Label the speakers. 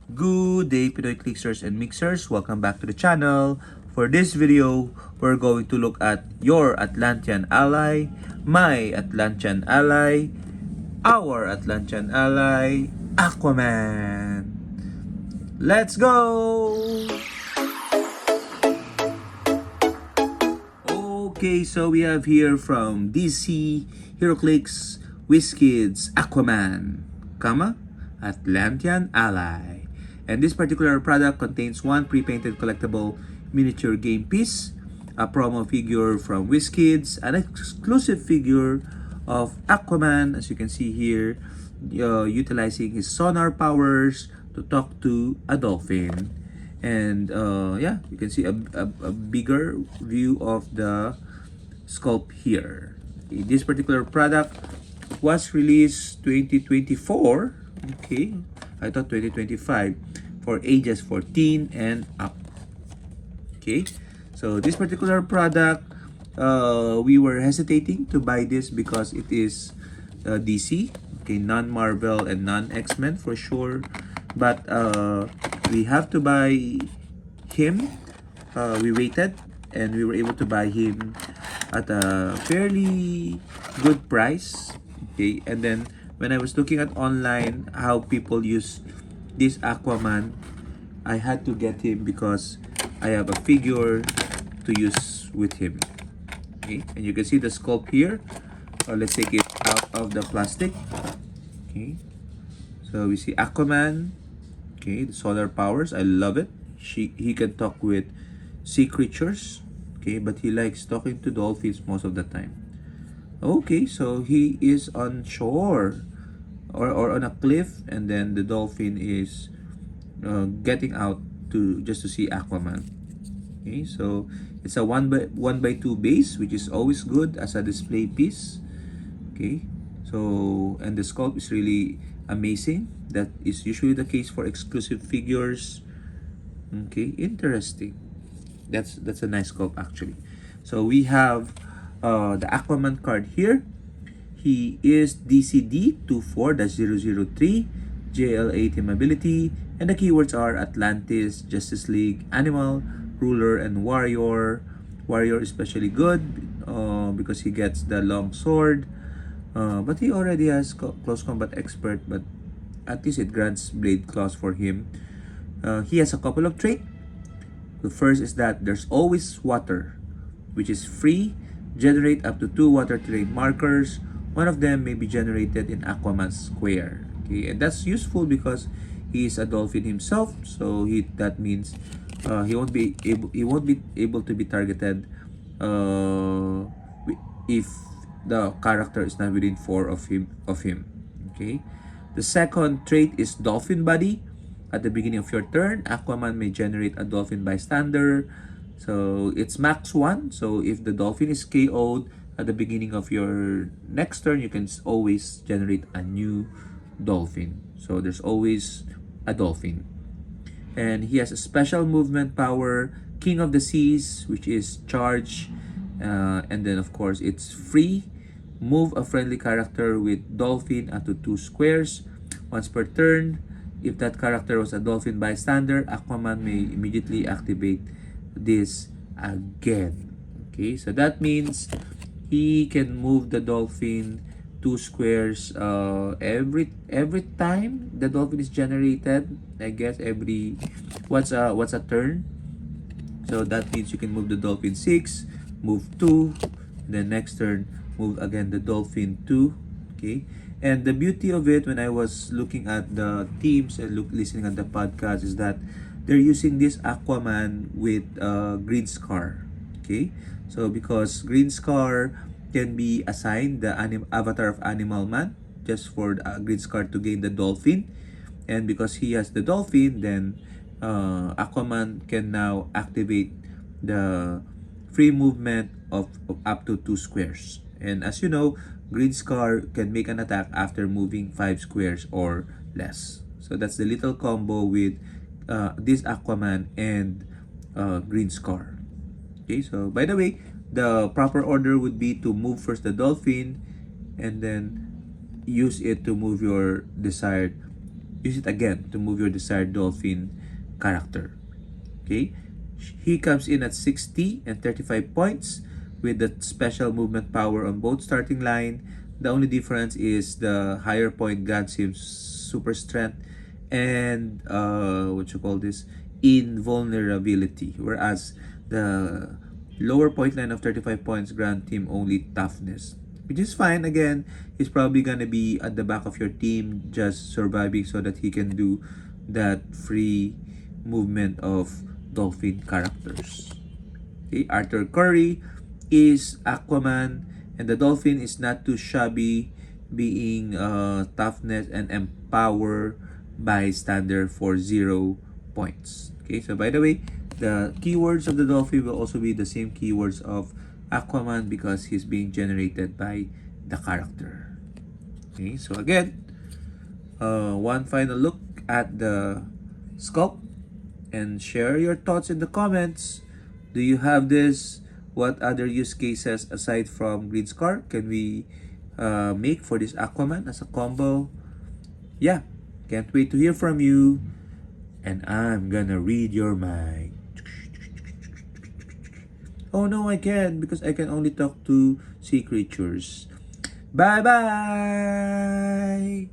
Speaker 1: Good day, Pinoy Clicksters and Mixers. Welcome back to the channel. For this video, we're going to look at your Atlantean ally, my Atlantean ally, our Atlantean ally, Aquaman. Let's go! Okay, so we have here from DC, Heroclix, WizKids, Aquaman, Atlantean ally. And this particular product contains one pre-painted collectible miniature game piece, a promo figure from WizKids, an exclusive figure of Aquaman, as you can see here, utilizing his sonar powers to talk to a dolphin. And yeah, you can see a bigger view of the sculpt here. Okay, this particular product was released 2024. Okay, I thought 2025 for ages 14 and up. Okay, so this particular product, we were hesitating to buy this because it is DC, okay, non-Marvel and non-X-Men for sure. But we have to buy him. We waited and we were able to buy him at a fairly good price. Okay, and then when I was looking at online how people use this Aquaman, I had to get him because I have a figure to use with him. Okay, and you can see the sculpt here. Let's take it out of the plastic. Okay, so we see Aquaman. Okay, the solar powers, I love it. He can talk with sea creatures. Okay, but he likes talking to dolphins most of the time. Okay, so he is on shore or on a cliff, and then the dolphin is getting out to just to see Aquaman. Okay, so it's a one by two base, which is always good as a display piece. Okay, so and the sculpt is really amazing. That is usually the case for exclusive figures. Okay, interesting. That's a nice sculpt actually. So we have the Aquaman card here. He is DCD 24-003, JL8 team ability, and the keywords are Atlantis, Justice League, Animal, Ruler, and Warrior. Warrior is especially good because he gets the long sword. But he already has close combat expert, but at least it grants blade claws for him. He has a couple of traits. The first is that there's always water, which is free. Generate up to 2 water terrain markers. One of them may be generated in Aquaman's square. Okay, and that's useful because he is a dolphin himself. So that means he won't be able to be targeted if the character is not within 4 of him. Okay. The second trait is Dolphin Body. At the beginning of your turn, Aquaman may generate a Dolphin Bystander. So it's max 1. So if the Dolphin is KO'd at the beginning of your next turn, you can always generate a new Dolphin. So there's always a Dolphin. And he has a special movement power, King of the Seas, which is charge. And then of course it's free. Move a friendly character with Dolphin up to 2 squares once per turn. If that character was a Dolphin Bystander, Aquaman may immediately activate this again. Okay, so that means he can move the Dolphin 2 squares every time the Dolphin is generated. I guess every what's a turn. So that means you can move the Dolphin 6, move 2, then next turn move again the Dolphin 2. Okay, and the beauty of it when I was looking at the teams and listening at the podcast is that they're using this Aquaman with Green Scar. Okay, so because Green Scar can be assigned the avatar of Animal Man just for Green Scar to gain the Dolphin, and because he has the Dolphin, then Aquaman can now activate the free movement of up to 2 squares. And as you know, Green Scar can make an attack after moving 5 squares or less. So that's the little combo with this Aquaman and Green Scar. Okay, so by the way, the proper order would be to move first the Dolphin and then use it to move your desired use it again to move your desired dolphin character. Okay, he comes in at 60 and 35 points with the special movement power on both starting line. The only difference is the higher point grants him super strength and what you call this, invulnerability, whereas the lower point line of 35 points grant him only toughness, which is fine. Again, he's probably gonna be at the back of your team just surviving so that he can do that free movement of dolphin characters. Okay, Arthur Curry is Aquaman, and the dolphin is not too shabby, being toughness and empower bystander for 0 points. Okay, so by the way, the keywords of the dolphin will also be the same keywords of Aquaman because he's being generated by the character. Okay, so again, one final look at the sculpt and share your thoughts in the comments. Do you have this? What other use cases aside from Green Scar can we make for this Aquaman as a combo? Yeah, can't wait to hear from you. And I'm gonna read your mind. Oh no, I can't because I can only talk to sea creatures. Bye bye!